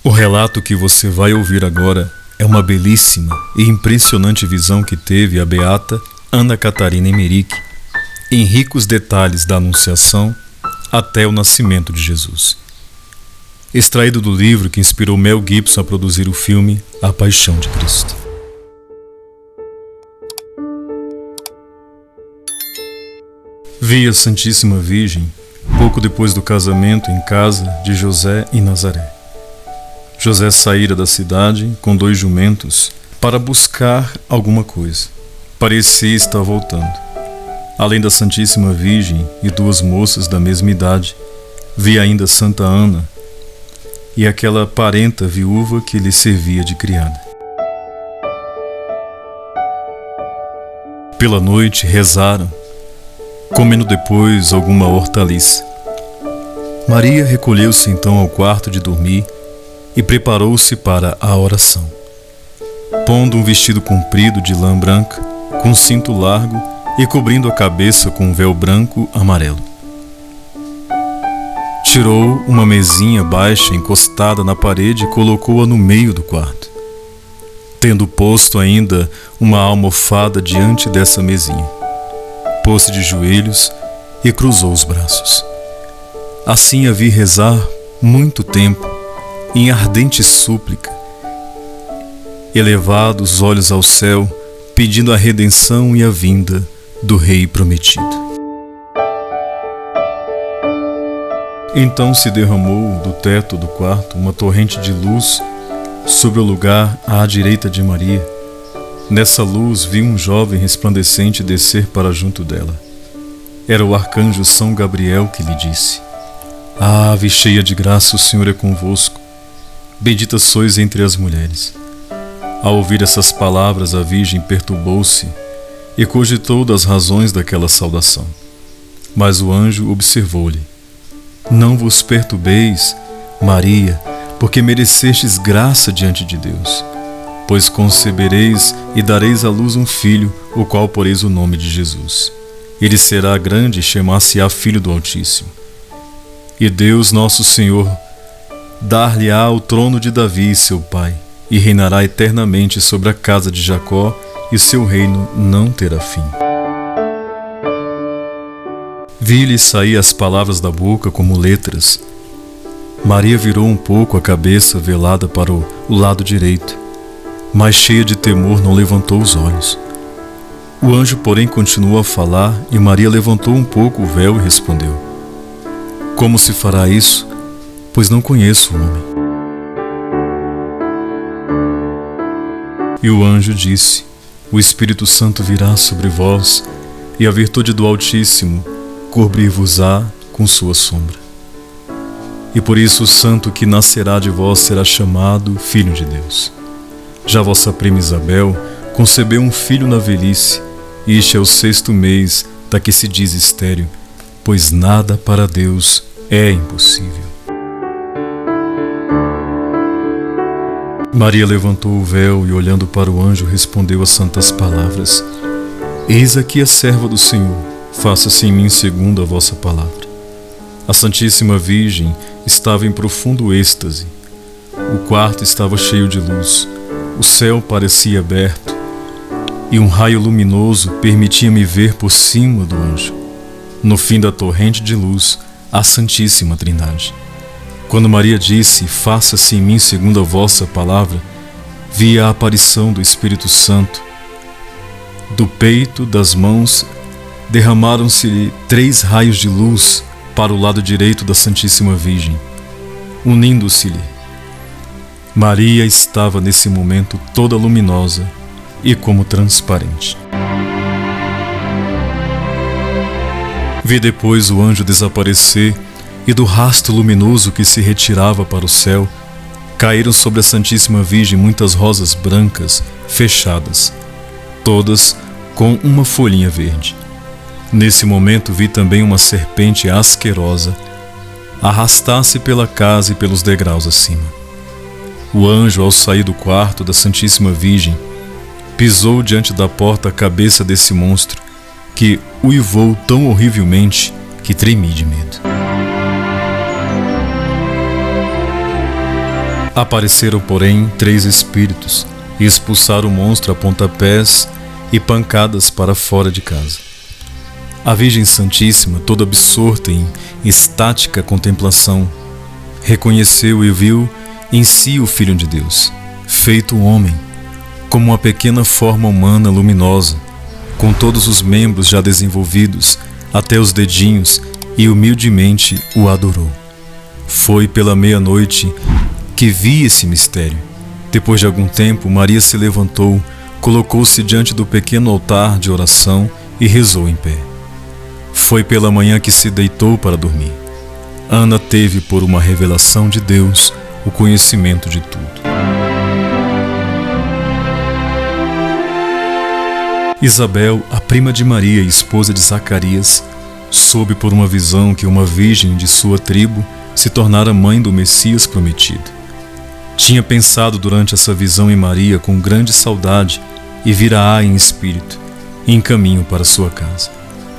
O relato que você vai ouvir agora é uma belíssima e impressionante visão que teve a beata Ana Catarina Emmerich, em ricos detalhes da Anunciação até o nascimento de Jesus. Extraído do livro que inspirou Mel Gibson a produzir o filme A Paixão de Cristo. Vi a Santíssima Virgem pouco depois do casamento em casa de José em Nazaré. José saíra da cidade com 2 jumentos para buscar alguma coisa. Parecia estar voltando. Além da Santíssima Virgem e 2 moças da mesma idade, vi ainda Santa Ana e aquela parenta viúva que lhe servia de criada. Pela noite rezaram, comendo depois alguma hortaliça. Maria recolheu-se então ao quarto de dormir e preparou-se para a oração, pondo um vestido comprido de lã branca, com cinto largo e cobrindo a cabeça com um véu branco amarelo. Tirou uma mesinha baixa encostada na parede e colocou-a no meio do quarto, tendo posto ainda uma almofada diante dessa mesinha. Pôs-se de joelhos e cruzou os braços. Assim a vi rezar muito tempo, em ardente súplica, elevado os olhos ao céu, pedindo a redenção e a vinda do Rei prometido. Então se derramou do teto do quarto uma torrente de luz sobre o lugar à direita de Maria. Nessa luz vi um jovem resplandecente descer para junto dela. Era o arcanjo São Gabriel que lhe disse: Ave cheia de graça, o Senhor é convosco. Bendita sois entre as mulheres. Ao ouvir essas palavras, a Virgem perturbou-se e cogitou das razões daquela saudação. Mas o anjo observou-lhe: Não vos perturbeis, Maria, porque merecestes graça diante de Deus. Pois concebereis e dareis à luz um filho, o qual poreis o nome de Jesus. Ele será grande e chamar-se-á Filho do Altíssimo. E Deus nosso Senhor dar-lhe-á o trono de Davi, seu pai, e reinará eternamente sobre a casa de Jacó, e seu reino não terá fim. Vi-lhe sair as palavras da boca como letras. Maria virou um pouco a cabeça velada para o lado direito, mas cheia de temor não levantou os olhos. O anjo, porém, continuou a falar, e Maria levantou um pouco o véu e respondeu: Como se fará isso? Pois não conheço o homem. E o anjo disse: O Espírito Santo virá sobre vós, e a virtude do Altíssimo cobrir-vos-á com sua sombra. E por isso o santo que nascerá de vós será chamado Filho de Deus. Já vossa prima Isabel concebeu um filho na velhice, e este é o 6º mês da que se diz estéril, pois nada para Deus é impossível. Maria levantou o véu e, olhando para o anjo, respondeu as santas palavras: Eis aqui a serva do Senhor, faça-se em mim segundo a vossa palavra. A Santíssima Virgem estava em profundo êxtase. O quarto estava cheio de luz, o céu parecia aberto, e um raio luminoso permitia-me ver por cima do anjo, no fim da torrente de luz, a Santíssima Trindade. Quando Maria disse: Faça-se em mim segundo a vossa palavra, vi a aparição do Espírito Santo. Do peito, das mãos, derramaram-se 3 raios de luz para o lado direito da Santíssima Virgem, unindo-se-lhe. Maria estava nesse momento toda luminosa e como transparente. Vi depois o anjo desaparecer, e do rastro luminoso que se retirava para o céu, caíram sobre a Santíssima Virgem muitas rosas brancas, fechadas, todas com uma folhinha verde. Nesse momento vi também uma serpente asquerosa arrastar-se pela casa e pelos degraus acima. O anjo, ao sair do quarto da Santíssima Virgem, pisou diante da porta a cabeça desse monstro, que uivou tão horrivelmente que tremi de medo. Apareceram, porém, 3 espíritos e expulsaram o monstro a pontapés e pancadas para fora de casa. A Virgem Santíssima, toda absorta em estática contemplação, reconheceu e viu em si o Filho de Deus, feito homem, como uma pequena forma humana luminosa, com todos os membros já desenvolvidos até os dedinhos, e humildemente o adorou. Foi pela meia-noite que vi esse mistério. Depois de algum tempo, Maria se levantou, colocou-se diante do pequeno altar de oração e rezou em pé. Foi pela manhã que se deitou para dormir. Ana teve, por uma revelação de Deus, o conhecimento de tudo. Isabel, a prima de Maria e esposa de Zacarias, soube por uma visão que uma virgem de sua tribo se tornara mãe do Messias prometido. Tinha pensado durante essa visão em Maria com grande saudade e vira-a em espírito, em caminho para sua casa.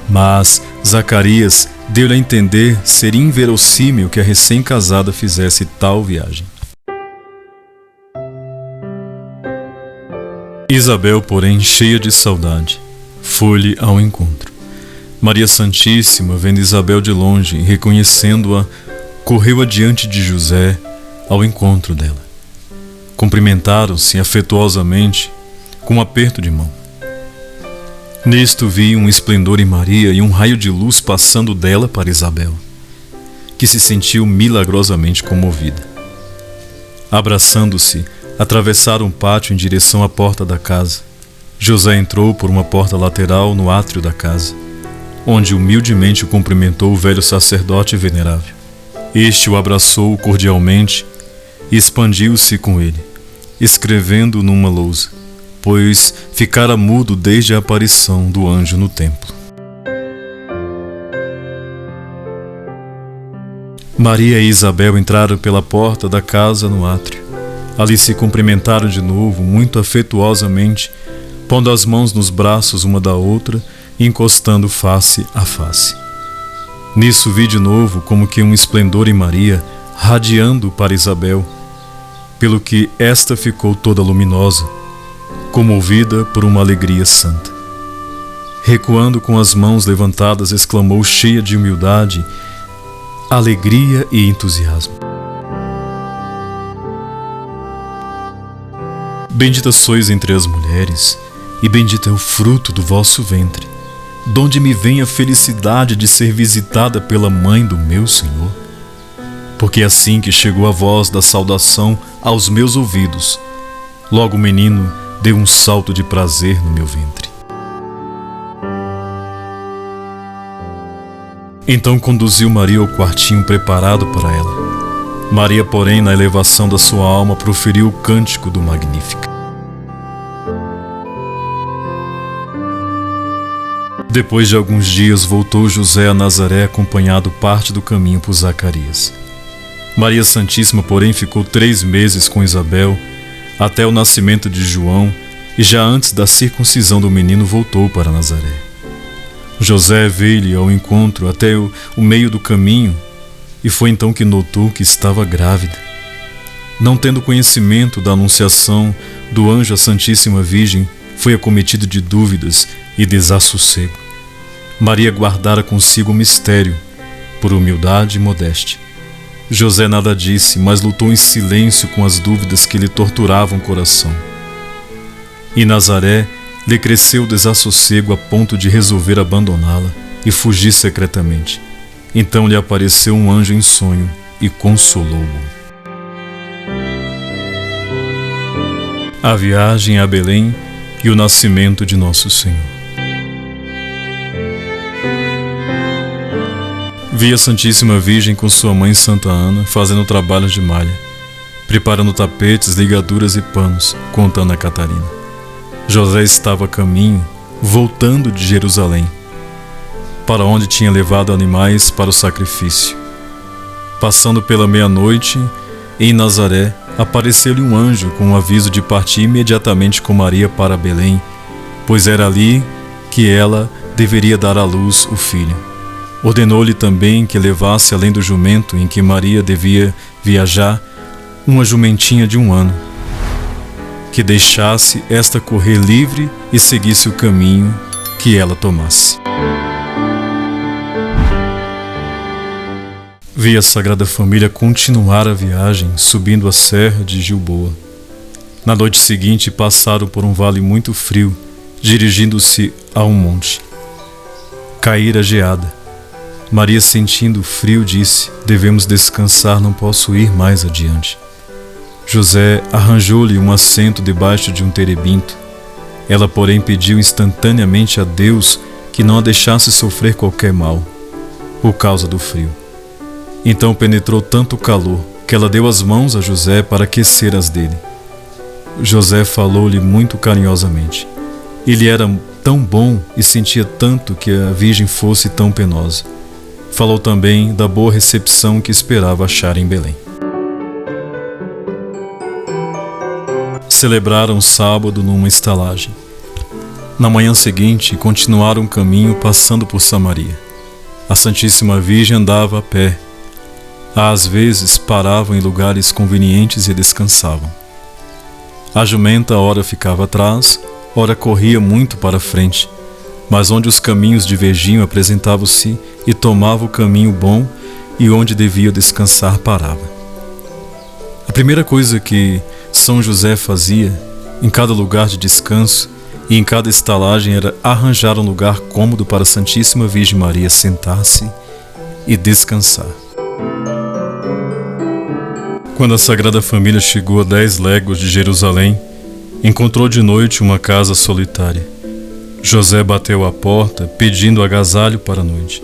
Mas Zacarias deu-lhe a entender ser inverossímil que a recém-casada fizesse tal viagem. Isabel, porém, cheia de saudade, foi-lhe ao encontro. Maria Santíssima, vendo Isabel de longe e reconhecendo-a, correu adiante de José ao encontro dela. Cumprimentaram-se afetuosamente com um aperto de mão. Nisto vi um esplendor em Maria e um raio de luz passando dela para Isabel, que se sentiu milagrosamente comovida. Abraçando-se, atravessaram o pátio em direção à porta da casa. José entrou por uma porta lateral no átrio da casa, onde humildemente o cumprimentou o velho sacerdote venerável. Este o abraçou cordialmente e expandiu-se com ele, escrevendo numa lousa, pois ficara mudo desde a aparição do anjo no templo. Maria e Isabel entraram pela porta da casa no átrio. Ali se cumprimentaram de novo, muito afetuosamente, pondo as mãos nos braços uma da outra e encostando face a face. Nisso vi de novo como que um esplendor em Maria, radiando para Isabel, pelo que esta ficou toda luminosa, comovida por uma alegria santa. Recuando com as mãos levantadas, exclamou cheia de humildade, alegria e entusiasmo: Bendita sois entre as mulheres, e bendito é o fruto do vosso ventre. Donde me vem a felicidade de ser visitada pela mãe do meu Senhor? Porque assim que chegou a voz da saudação aos meus ouvidos, logo o menino deu um salto de prazer no meu ventre. Então conduziu Maria ao quartinho preparado para ela. Maria, porém, na elevação da sua alma, proferiu o cântico do Magnífica. Depois de alguns dias, voltou José a Nazaré, acompanhado parte do caminho por Zacarias. Maria Santíssima, porém, ficou 3 meses com Isabel, até o nascimento de João, e já antes da circuncisão do menino voltou para Nazaré. José veio-lhe ao encontro até o meio do caminho, e foi então que notou que estava grávida. Não tendo conhecimento da anunciação do anjo à Santíssima Virgem, foi acometido de dúvidas e desassossego. Maria guardara consigo o mistério, por humildade e modéstia. José nada disse, mas lutou em silêncio com as dúvidas que lhe torturavam o coração. E Nazaré lhe cresceu o desassossego a ponto de resolver abandoná-la e fugir secretamente. Então lhe apareceu um anjo em sonho e consolou-o. A viagem a Belém e o nascimento de Nosso Senhor. Vi a Santíssima Virgem com sua mãe Santa Ana fazendo trabalhos de malha, preparando tapetes, ligaduras e panos, conta Ana Catarina. José estava a caminho, voltando de Jerusalém, para onde tinha levado animais para o sacrifício. Passando pela meia-noite, em Nazaré, apareceu-lhe um anjo com o aviso de partir imediatamente com Maria para Belém, pois era ali que ela deveria dar à luz o filho. Ordenou-lhe também que levasse além do jumento em que Maria devia viajar uma jumentinha de 1 ano, que deixasse esta correr livre e seguisse o caminho que ela tomasse. Vi a Sagrada Família continuar a viagem subindo a serra de Gilboa. Na noite seguinte passaram por um vale muito frio, dirigindo-se a um monte. Caíra geada. Maria, sentindo o frio, disse: devemos descansar, não posso ir mais adiante. José arranjou-lhe um assento debaixo de um terebinto. Ela, porém, pediu instantaneamente a Deus que não a deixasse sofrer qualquer mal, por causa do frio. Então penetrou tanto o calor que ela deu as mãos a José para aquecer as dele. José falou-lhe muito carinhosamente. Ele era tão bom e sentia tanto que a Virgem fosse tão penosa. Falou também da boa recepção que esperava achar em Belém. Celebraram o sábado numa estalagem. Na manhã seguinte, continuaram o caminho passando por Samaria. A Santíssima Virgem andava a pé. Às vezes paravam em lugares convenientes e descansavam. A jumenta ora ficava atrás, ora corria muito para frente, mas onde os caminhos divergiam apresentava-se e tomava o caminho bom, e onde devia descansar parava. A primeira coisa que São José fazia, em cada lugar de descanso e em cada estalagem, era arranjar um lugar cômodo para a Santíssima Virgem Maria sentar-se e descansar. Quando a Sagrada Família chegou a 10 léguas de Jerusalém, encontrou de noite uma casa solitária. José bateu à porta, pedindo agasalho para a noite.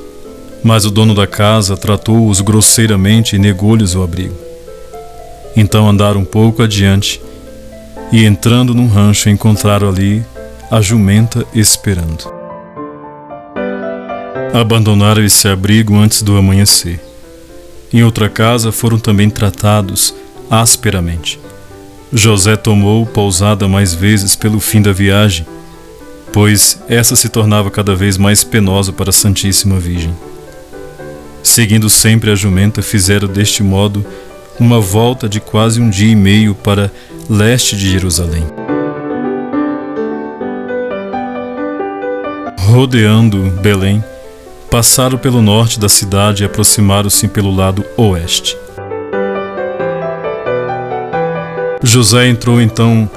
Mas o dono da casa tratou-os grosseiramente e negou-lhes o abrigo. Então andaram um pouco adiante e, entrando num rancho, encontraram ali a jumenta esperando. Abandonaram esse abrigo antes do amanhecer. Em outra casa foram também tratados asperamente. José tomou pousada mais vezes pelo fim da viagem, pois essa se tornava cada vez mais penosa para a Santíssima Virgem. Seguindo sempre a jumenta, fizeram deste modo uma volta de quase 1 dia e meio para leste de Jerusalém. Rodeando Belém, passaram pelo norte da cidade e aproximaram-se pelo lado oeste. José entrou então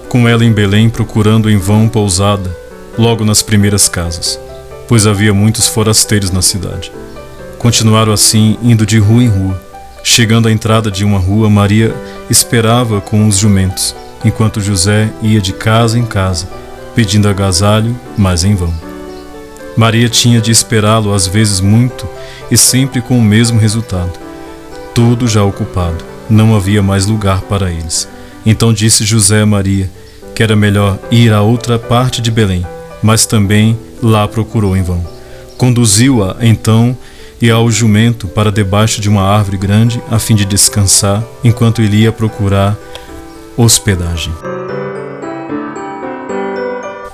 com ela em Belém, procurando em vão pousada, logo nas primeiras casas, pois havia muitos forasteiros na cidade. Continuaram assim, indo de rua em rua. Chegando à entrada de uma rua, Maria esperava com os jumentos, enquanto José ia de casa em casa, pedindo agasalho, mas em vão. Maria tinha de esperá-lo às vezes muito e sempre com o mesmo resultado. Tudo já ocupado, não havia mais lugar para eles. Então disse José a Maria que era melhor ir a outra parte de Belém, mas também lá procurou em vão. Conduziu-a então e ao jumento para debaixo de uma árvore grande, a fim de descansar, enquanto ele ia procurar hospedagem.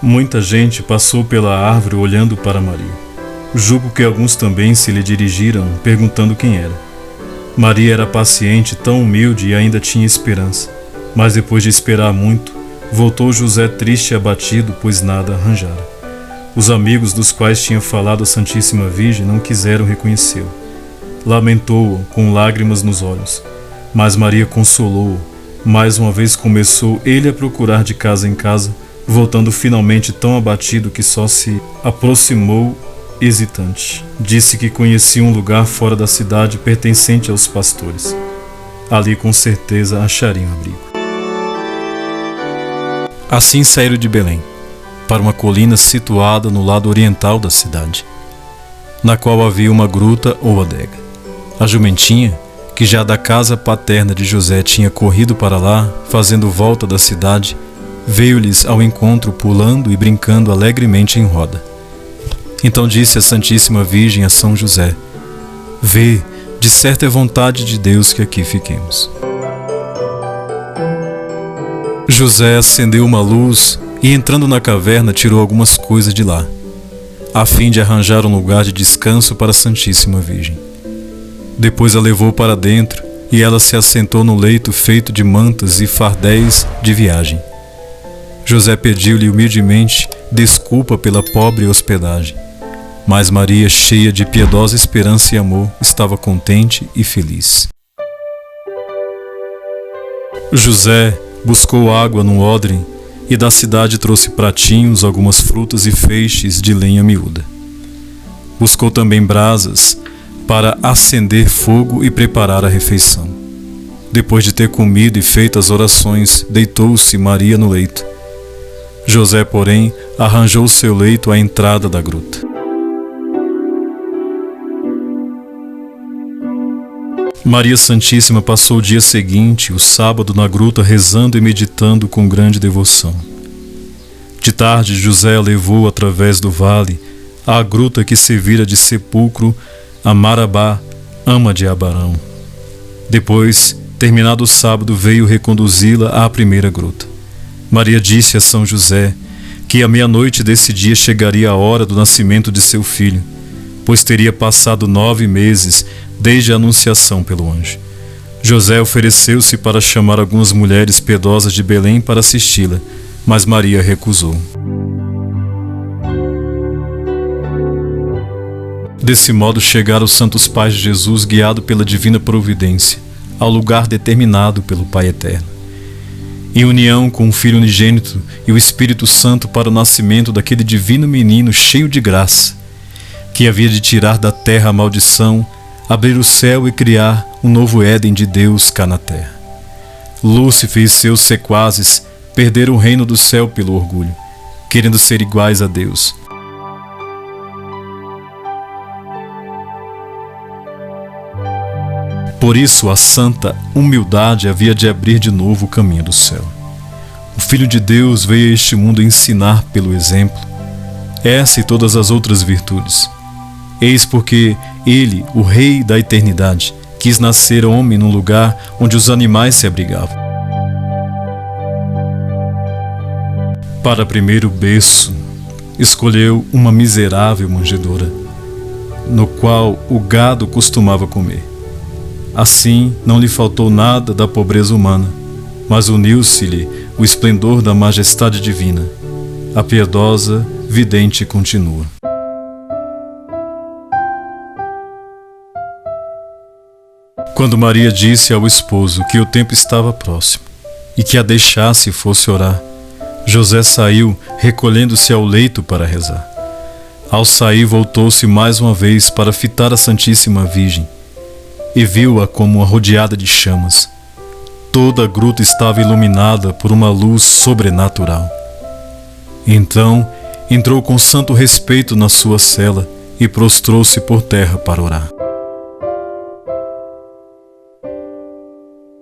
Muita gente passou pela árvore olhando para Maria. Julgo que alguns também se lhe dirigiram, perguntando quem era. Maria era paciente, tão humilde e ainda tinha esperança. Mas depois de esperar muito, voltou José triste e abatido, pois nada arranjara. Os amigos dos quais tinha falado a Santíssima Virgem não quiseram reconhecê-lo. Lamentou-o com lágrimas nos olhos. Mas Maria consolou-o. Mais uma vez começou ele a procurar de casa em casa, voltando finalmente tão abatido que só se aproximou hesitante. Disse que conhecia um lugar fora da cidade pertencente aos pastores. Ali com certeza achariam abrigo. Assim saíram de Belém, para uma colina situada no lado oriental da cidade, na qual havia uma gruta ou adega. A jumentinha, que já da casa paterna de José tinha corrido para lá, fazendo volta da cidade, veio-lhes ao encontro pulando e brincando alegremente em roda. Então disse a Santíssima Virgem a São José: Vê, de certo é vontade de Deus que aqui fiquemos. José acendeu uma luz e, entrando na caverna, tirou algumas coisas de lá, a fim de arranjar um lugar de descanso para a Santíssima Virgem. Depois a levou para dentro e ela se assentou no leito feito de mantas e fardéis de viagem. José pediu-lhe humildemente desculpa pela pobre hospedagem, mas Maria, cheia de piedosa esperança e amor, estava contente e feliz. José buscou água num odre e da cidade trouxe pratinhos, algumas frutas e feixes de lenha miúda. Buscou também brasas para acender fogo e preparar a refeição. Depois de ter comido e feito as orações, deitou-se Maria no leito. José, porém, arranjou seu leito à entrada da gruta. Maria Santíssima passou o dia seguinte, o sábado, na gruta, rezando e meditando com grande devoção. De tarde, José a levou através do vale à gruta que servira de sepulcro a Marabá, ama de Abarão. Depois, terminado o sábado, veio reconduzi-la à primeira gruta. Maria disse a São José que à meia-noite desse dia chegaria a hora do nascimento de seu filho, pois teria passado 9 meses desde a anunciação pelo anjo. José ofereceu-se para chamar algumas mulheres piedosas de Belém para assisti-la, mas Maria recusou. Desse modo chegaram os santos pais de Jesus, guiados pela divina providência, ao lugar determinado pelo Pai Eterno. Em união com o Filho unigênito e o Espírito Santo para o nascimento daquele divino menino cheio de graça, que havia de tirar da terra a maldição, abrir o céu e criar um novo Éden de Deus cá na terra. Lúcifer e seus sequazes perderam o reino do céu pelo orgulho, querendo ser iguais a Deus. Por isso a santa humildade havia de abrir de novo o caminho do céu. O Filho de Deus veio a este mundo ensinar pelo exemplo essa e todas as outras virtudes. Eis porque ele, o Rei da eternidade, quis nascer homem num lugar onde os animais se abrigavam. Para primeiro berço, escolheu uma miserável manjedoura, no qual o gado costumava comer. Assim, não lhe faltou nada da pobreza humana, mas uniu-se-lhe o esplendor da majestade divina. A piedosa vidente continua. Quando Maria disse ao esposo que o tempo estava próximo e que a deixasse e fosse orar, José saiu, recolhendo-se ao leito para rezar. Ao sair, voltou-se mais uma vez para fitar a Santíssima Virgem e viu-a como rodeada de chamas. Toda a gruta estava iluminada por uma luz sobrenatural. Então, entrou com santo respeito na sua cela e prostrou-se por terra para orar.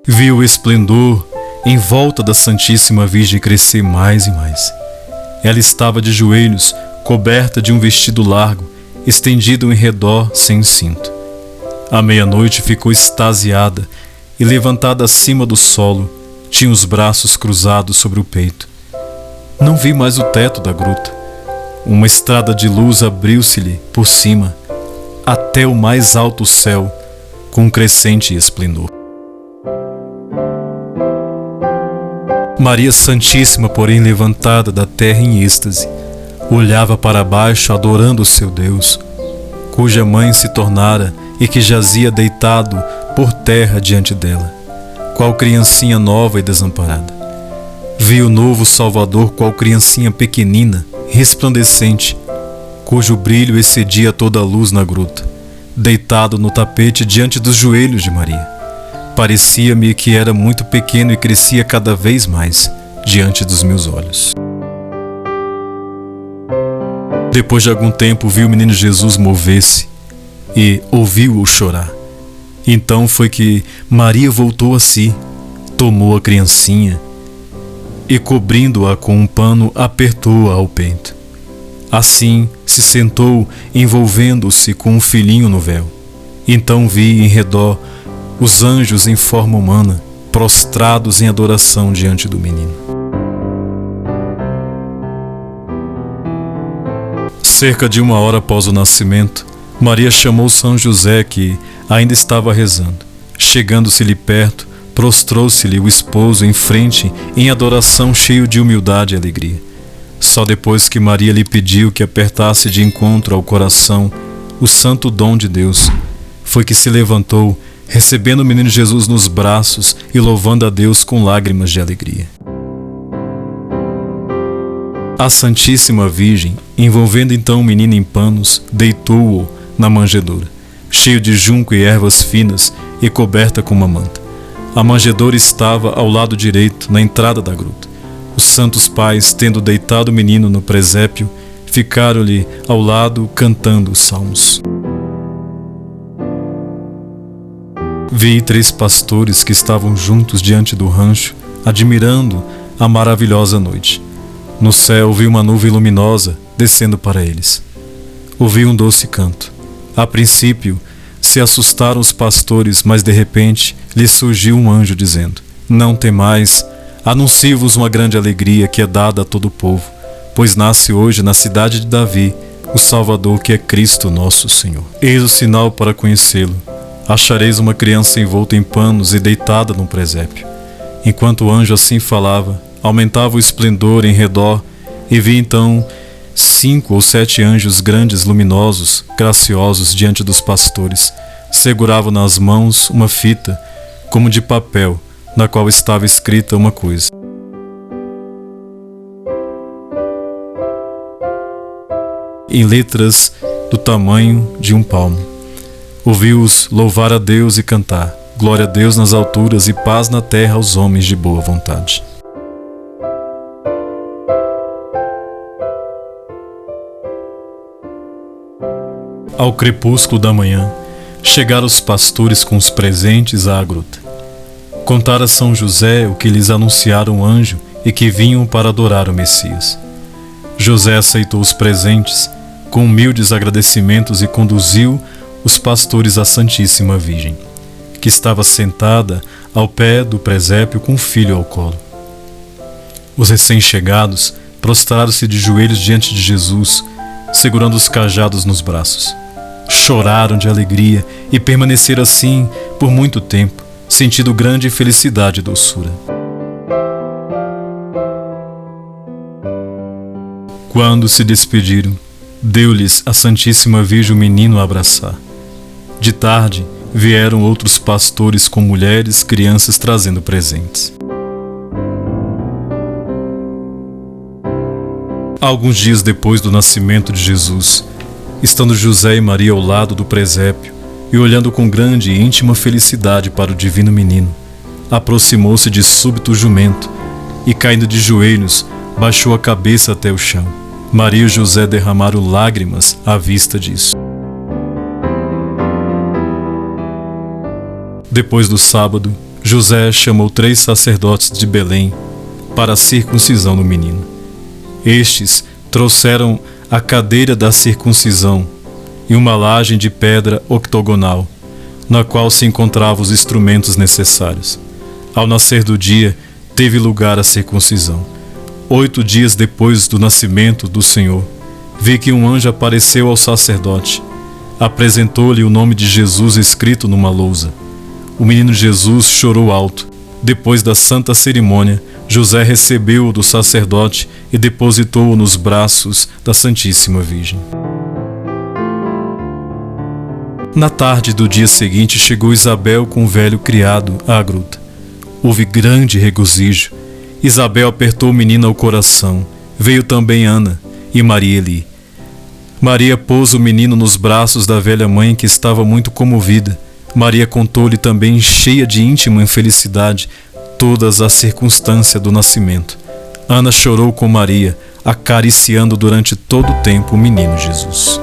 Viu o esplendor em volta da Santíssima Virgem crescer mais e mais. Ela estava de joelhos, coberta de um vestido largo, estendido em redor sem cinto. À meia-noite ficou extasiada e, levantada acima do solo, tinha os braços cruzados sobre o peito. Não vi mais o teto da gruta. Uma estrada de luz abriu-se-lhe por cima, até o mais alto céu, com um crescente esplendor. Maria Santíssima, porém, levantada da terra em êxtase, olhava para baixo adorando o seu Deus, cuja mãe se tornara e que jazia deitado por terra diante dela, qual criancinha nova e desamparada. Viu o novo Salvador qual criancinha pequenina, resplandecente, cujo brilho excedia toda a luz na gruta, deitado no tapete diante dos joelhos de Maria. Parecia-me que era muito pequeno e crescia cada vez mais diante dos meus olhos. Depois de algum tempo, viu o menino Jesus mover-se e ouviu-o chorar. Então foi que Maria voltou a si, tomou a criancinha e, cobrindo-a com um pano, apertou-a ao peito. Assim se sentou, envolvendo-se com um filhinho no véu. Então vi em redor os anjos em forma humana, prostrados em adoração diante do menino. Cerca de 1 hora após o nascimento, Maria chamou São José, que ainda estava rezando. Chegando-se-lhe perto, prostrou-se-lhe o esposo em frente, em adoração, cheio de humildade e alegria. Só depois que Maria lhe pediu que apertasse de encontro ao coração o santo dom de Deus, foi que se levantou, recebendo o menino Jesus nos braços e louvando a Deus com lágrimas de alegria. A Santíssima Virgem, envolvendo então o menino em panos, deitou-o na manjedoura, cheio de junco e ervas finas e coberta com uma manta. A manjedoura estava ao lado direito, na entrada da gruta. Os santos pais, tendo deitado o menino no presépio, ficaram-lhe ao lado cantando os salmos. Vi 3 pastores que estavam juntos diante do rancho, admirando a maravilhosa noite. No céu vi uma nuvem luminosa descendo para eles. Ouvi um doce canto. A princípio se assustaram os pastores, mas de repente lhes surgiu um anjo dizendo: Não temais, anuncio-vos uma grande alegria que é dada a todo o povo, pois nasce hoje na cidade de Davi o Salvador, que é Cristo nosso Senhor. Eis o sinal para conhecê-lo. Achareis uma criança envolta em panos e deitada num presépio. Enquanto o anjo assim falava, aumentava o esplendor em redor, e vi então 5 ou 7 anjos grandes, luminosos, graciosos, diante dos pastores. Seguravam nas mãos uma fita, como de papel, na qual estava escrita uma coisa. Em letras do tamanho de um palmo. Ouvi-os louvar a Deus e cantar: Glória a Deus nas alturas e paz na terra aos homens de boa vontade. Ao crepúsculo da manhã, chegaram os pastores com os presentes à gruta. Contaram a São José o que lhes anunciaram o anjo e que vinham para adorar o Messias. José aceitou os presentes com humildes agradecimentos e conduziu os pastores à Santíssima Virgem, que estava sentada ao pé do presépio com o filho ao colo. Os recém-chegados prostraram-se de joelhos diante de Jesus, segurando os cajados nos braços. Choraram de alegria e permaneceram assim por muito tempo, sentindo grande felicidade e doçura. Quando se despediram, deu-lhes a Santíssima Virgem o menino a abraçar. De tarde, vieram outros pastores com mulheres, crianças trazendo presentes. Alguns dias depois do nascimento de Jesus, estando José e Maria ao lado do presépio e olhando com grande e íntima felicidade para o divino menino, aproximou-se de súbito o jumento e, caindo de joelhos, baixou a cabeça até o chão. Maria e José derramaram lágrimas à vista disso. Depois do sábado, José chamou 3 sacerdotes de Belém para a circuncisão do menino. Estes trouxeram a cadeira da circuncisão e uma laje de pedra octogonal, na qual se encontravam os instrumentos necessários. Ao nascer do dia, teve lugar a circuncisão. 8 dias depois do nascimento do Senhor, vi que um anjo apareceu ao sacerdote. Apresentou-lhe o nome de Jesus escrito numa lousa. O menino Jesus chorou alto. Depois da santa cerimônia, José recebeu-o do sacerdote e depositou-o nos braços da Santíssima Virgem. Na tarde do dia seguinte, chegou Isabel com o velho criado à gruta. Houve grande regozijo. Isabel apertou o menino ao coração. Veio também Ana e Maria Eli. Maria pôs o menino nos braços da velha mãe, que estava muito comovida. Maria contou-lhe também, cheia de íntima felicidade, todas as circunstâncias do nascimento. Ana chorou com Maria, acariciando durante todo o tempo o menino Jesus.